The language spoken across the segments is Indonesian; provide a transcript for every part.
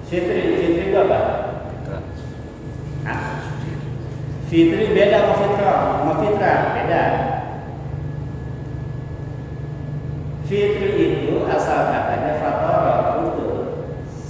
Fitri itu apa? Fitrah. Hah? Fitri beda sama fitrah, beda. Fitri itu asal katanya fatara itu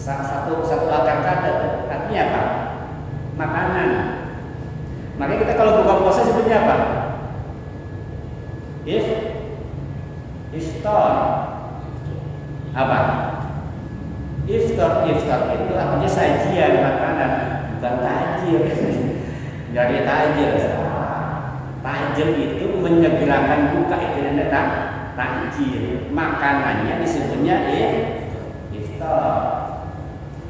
satu akar kata, artinya apa? Makanan. Makanya kita kalau buka puasa sebutnya apa? Iftar. Apa? Iftar itu artinya sajian makanan, bukan tajil. Jadi tajil. Tajil itu menyegerakan buka, itu namanya takjil. Makanannya disebutnya iftar.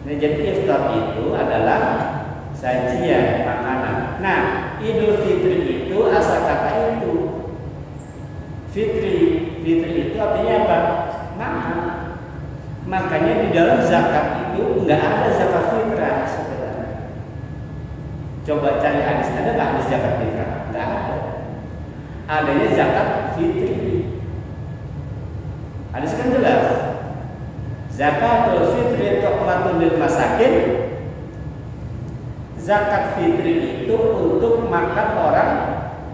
Nah, jadi iftar itu adalah sajian makanan. Nah, Idul Fitri itu asal kata itu. Fitri itu artinya apa? Makan. Makanya di dalam zakat itu nggak ada zakat fitrah sebenarnya. Coba cari hadis, ada nggak hadis zakat fitrah? Nggak ada. Adanya zakat fitri. Hadis kan jelas. Zakatul fitri tuhmatun lil masakin. Zakat fitri itu untuk makan orang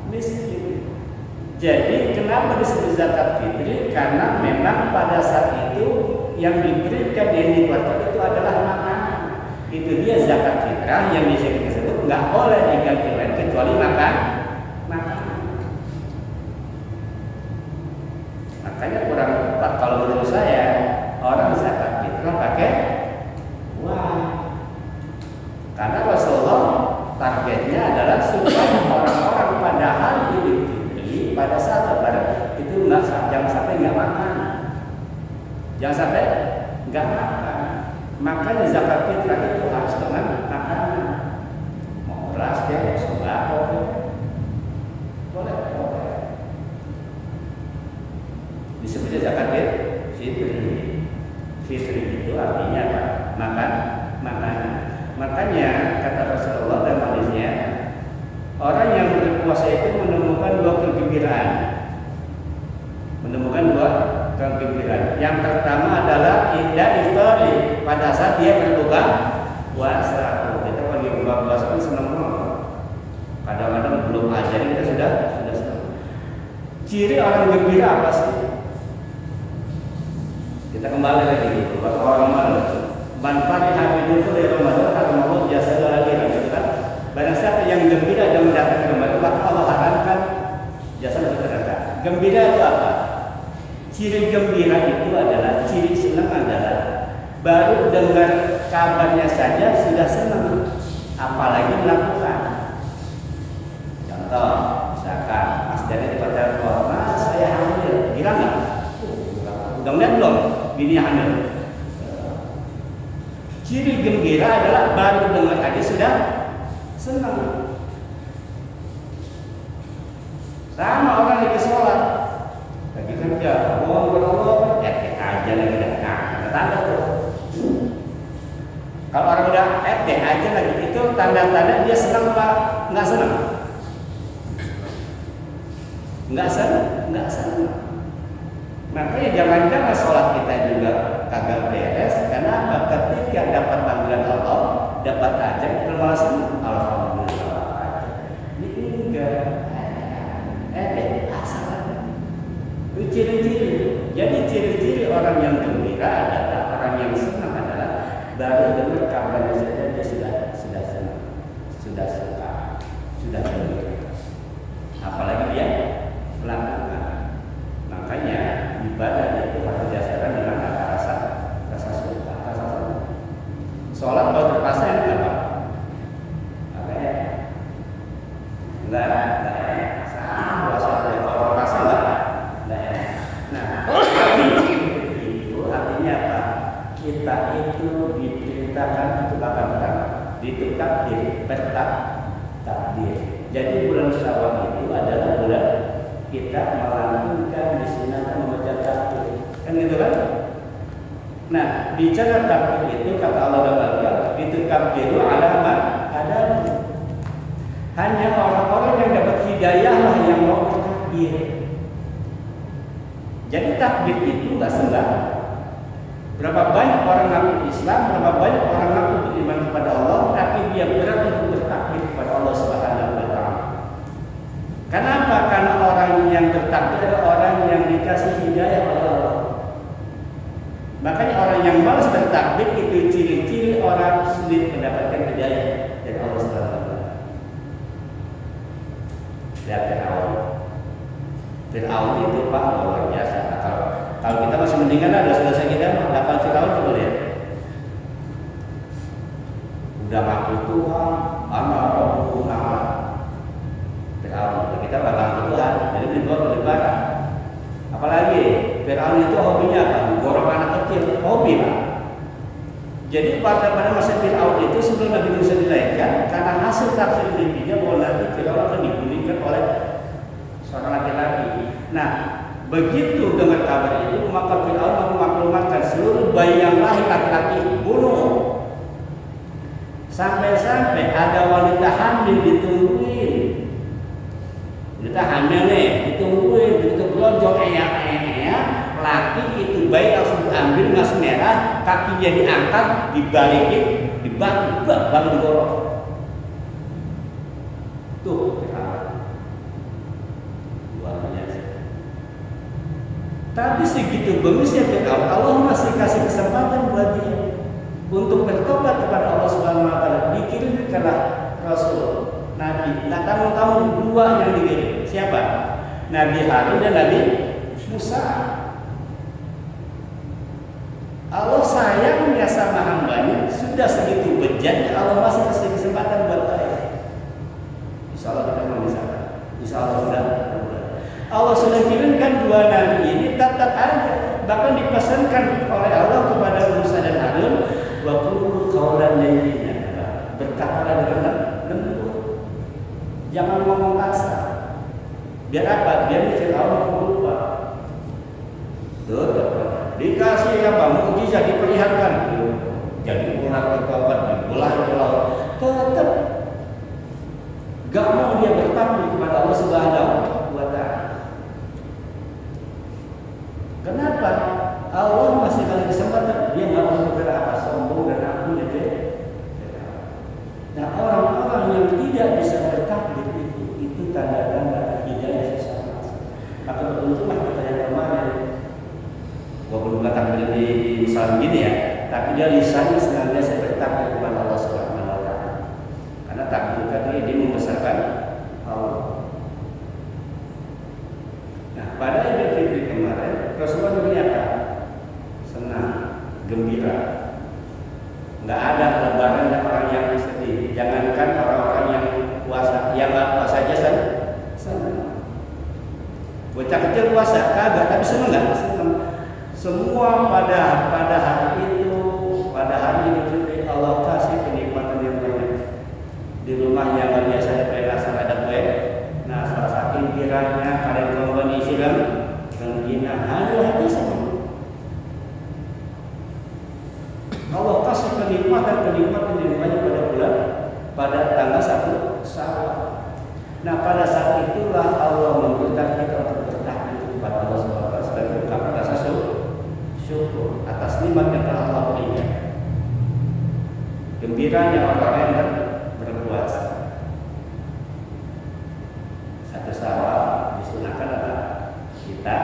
miskin. Jadi kenapa disebut zakat fitri? Karena memang pada saat itu yang diberikan yang dikeluarkan itu adalah makanan. Itu dia zakat fitrah yang disebut nggak boleh diganti lain kecuali makan. Makanya kurang tepat kalau menurut saya orang zakat fitrah pakai uang. Karena Rasulullah targetnya adalah supaya orang-orang pada hari Idul Fitri pada saat Lebaran itu jangan sampai nggak makan. Jangan sampai nggak makan. Makanya zakat fitrah itu harus dengan makanan. Mau beras ya, mau sembako boleh. Disebutnya zakat fitri. Fitri itu artinya apa? Makanan. Makanya kata Rasulullah dalam hadisnya, orang yang berpuasa itu menemukan dua kegembiraan. Yang pertama adalah indah iftari, pada saat dia berbuka puasa. Kita lagi buka puasa kan senang banget. Kadang-kadang belum ajar kita sudah senang. Ciri orang gembira apa sih? Kita kembali lagi buat orang mana? Manfaat habis itu dari Ramadan atau mau jasa lagi gitu kan? Barang siapa yang gembira dan mendatangkan Ramadan, maka Allah haramkan jasa lebih terdekat. Gembira itu apa? Ciri gembira itu adalah, ciri senang adalah baru dengar kabarnya saja sudah senang, apalagi melakukan. Contoh, misalkan Mas Dani di Kota Mas, saya hamil, bilang nggak? Udah lihat belum? Bini hamil. Ciri gembira adalah baru dengar aja sudah senang. Sama orang lagi sholat, lagi kerja, Allah, aja lagi dah. Tanda tuh. Kalau orang udah aja lagi, itu tanda-tanda dia senang apa nggak senang? Nggak senang. Makanya jangan-jangan sholat kita juga kagak beres, karena ketika dapat panggilan Allah, dapat aja kita malah senang. Alhamdulillah. Ini enggak. Asal. Itu ciri-ciri. Jadi ciri-ciri orang yang gembira adalah, orang yang senang adalah baru dengar kabarnya saja dia sudah senang, sudah suka, sudah gembira. Apalagi dia melakukan. Makanya ibadah itu harus didasarkan dengan rasa suka, rasa senang. Sholat kalau terpaksa itu apa? Apa ya? Enggak. Puasa kalau terpaksa enggak. Nah, itu artinya apa? Kita itu diperintahkan untuk akan pertama, ditukar takdir. Jadi bulan Syawal itu adalah bulan kita melantunkan disunahkan membaca takbir, kan gitu kan? Nah, bicara takbir itu kata Allah dalam Al-Quran, itu takbiru alamat ada. Hanya orang-orang yang dapat hidayah lah yang mau bertakbir. Jadi takbir itu nggak sembarang. Berapa banyak orang ngaku Islam, berapa banyak orang ngaku dia berat untuk bertakbir kepada Allah Subhanahu wa taala. Kenapa? Karena orang yang bertakbir adalah orang yang dikasih hidayah oleh Allah. Makanya orang yang malas bertakbir itu ciri-ciri orang sulit mendapatkan hidayah dari Allah Subhanahu wa taala. Lihat Fir'aun itu Pak luar biasa. Kalau kita masih mendingan ada selesai kita melakukan Fir'aun coba lihat. Udah ngaku Tuhan, anak Rabbukum A'la. Fir'aun, kita nggak ngaku Tuhan, jadi dibawa ke lebaran. Apalagi Fir'aun itu hobinya apa? Gorok anak kecil, hobi Pak. Jadi pada masa Fir'aun itu sebelum Nabi Musa dilahirkan, karena hasil tafsir mimpinya bahwa nanti Fir'aun akan digulingkan oleh seorang laki-laki. Nah, begitu dengar kabar itu, maka Fir'aun memaklumatkan seluruh bayi yang lahir laki-laki bunuh. Sampai-sampai ada wanita hamil ditungguin. Wanita hamil nih, ditungguin, begitu belonjok laki itu bayi langsung diambil mas merah, kakinya diangkat, dibalikin, dibantu, bangun gorok. Tuh, tapi segitu bagusnya Fir'aun, Allah masih kasih kesempatan buat dia untuk bertobat kepada Allah Subhanahu wa taala. Dikirimkanlah Rasul, Nabi. Nah, tahun-tahun dua yang dikirim. Siapa? Nabi Harun dan Nabi Musa. Allah sayangnya sama hambanya, sudah segitu bejatnya Allah masih kasih kesempatan buat saya. Insya Allah kita mau bisa. Insya Allah sudah. Allah sudah kirimkan dua nabi ini tetap ada, bahkan dipesankan oleh Allah kepada Musa dan Harun, wa qulu qawlan layyinan, berkatalah dengan lembut, jangan ngomong kasar. Biar apa? Biar Fir'aun berubah. Tuh, dikasih apa? Mukjizat diperlihatkan, jadi ular berkawan, dibelah ke laut, tetap gak mau dia bertakbir kepada Allah Subhanahu wa taala. Kenapa? Allah masih kasih kesempatan, dia nggak mau berapa sombong dan aku jadi. Nah, orang-orang yang tidak bisa bertakbir itu tanda-tanda hidayah sesama. Maka beruntunglah kita yang kemarin, walaupun nggak takbir di Islam gini ya, tapi dia lisannya senantiasa bertakbir kepada Allah Subhanahu wa taala. Karena takbir tadi dia membesarkan Allah. Nah, pada Idul Fitri kemarin Rasulullah apa? Senang, gembira. Nggak ada lebaran dan orang yang sedih. Jangankan orang-orang yang puasa, yang nggak puasa aja senang. Bocah kecil puasa kagak, tapi senang nggak? Senang. Semua pada hari itu, pada hari Idul Fitri Allah kasih kenikmatan yang banyak. Di rumah yang nggak biasa ada kue asal ada kue. Nah, salah satu kiranya kalian korban isi Gina, hati sama. Allah kasih kenikmatan yang banyak pada bulan pada tanggal 1 Syawal. Nah, pada saat itulah Allah memerintah kita untuk bertakbir kepada Allah Subhanahu wa taala sebagai ungkapan rasa syukur atas nikmat yang telah Allah berikan. Gembiranya orang yang berpuasa. 1 Syawal disunahkan adalah kita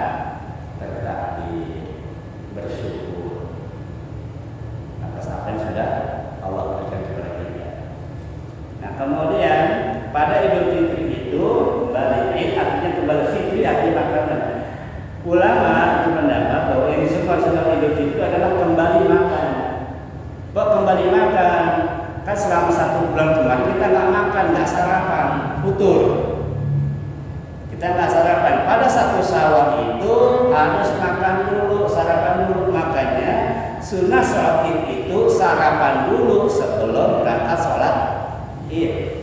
bertakbir, bersyukur atas apa yang sudah Allah berikan kepada kita. Nah, kemudian pada Idul Fitri itu kembali artinya kembali fitri artinya makanan. Ulama itu mendapat bahwa yang disebut Idul Fitri adalah kembali makan. Kok kembali makan? Kan selama 1 bulan kemarin kita nggak makan, nggak sarapan, futur. Kita nggak sarapan. Pada 1 Syawal itu harus makan dulu, sarapan dulu. Makanya sunnah sholat Id itu sarapan dulu sebelum berangkat sholat Id.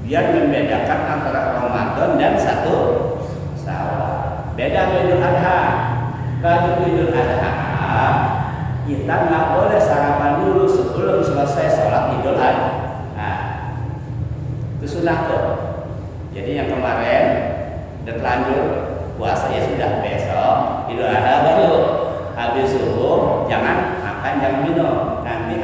Biar membedakan antara Ramadan dan 1 Syawal. Beda Idul Adha. Kalau Idul Adha kita nggak boleh sarapan dulu sebelum selesai sholat Idul Adha. Nah, itu sunnah tuh. Jadi yang kemarin udah terlanjur puasa ya sudah, besok Idul Adha baru habis subuh jangan makan, jangan minum. Nanti